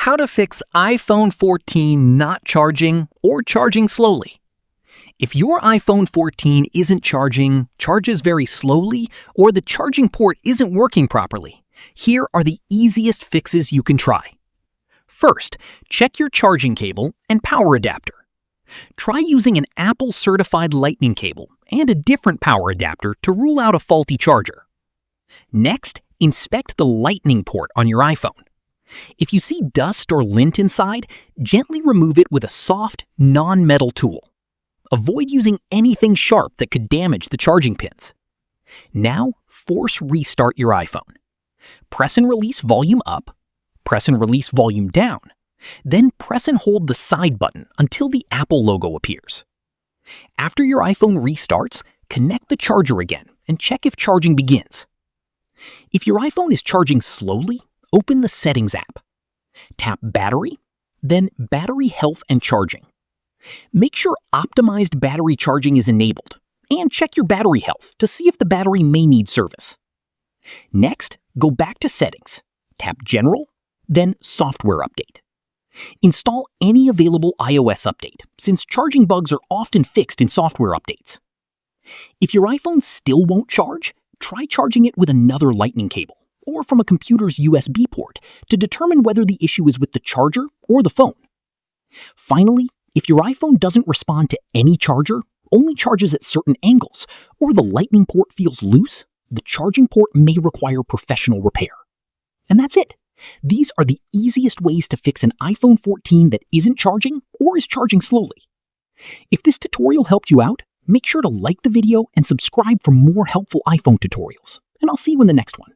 How to fix iPhone 14 not charging or charging slowly. If your iPhone 14 isn't charging, charges very slowly, or the charging port isn't working properly, here are the easiest fixes you can try. First, check your charging cable and power adapter. Try using an Apple-certified Lightning cable and a different power adapter to rule out a faulty charger. Next, inspect the Lightning port on your iPhone. If you see dust or lint inside, gently remove it with a soft, non-metal tool. Avoid using anything sharp that could damage the charging pins. Now, force restart your iPhone. Press and release volume up, press and release volume down, then press and hold the side button until the Apple logo appears. After your iPhone restarts, connect the charger again and check if charging begins. If your iPhone is charging slowly, open the Settings app. Tap Battery, then Battery Health and Charging. Make sure optimized battery charging is enabled, and check your battery health to see if the battery may need service. Next, go back to Settings, tap General, then Software Update. Install any available iOS update, since charging bugs are often fixed in software updates. If your iPhone still won't charge, try charging it with another Lightning cable, or from a computer's USB port to determine whether the issue is with the charger or the phone. Finally, if your iPhone doesn't respond to any charger, only charges at certain angles, or the Lightning port feels loose, the charging port may require professional repair. And that's it. These are the easiest ways to fix an iPhone 14 that isn't charging or is charging slowly. If this tutorial helped you out, make sure to like the video and subscribe for more helpful iPhone tutorials, and I'll see you in the next one.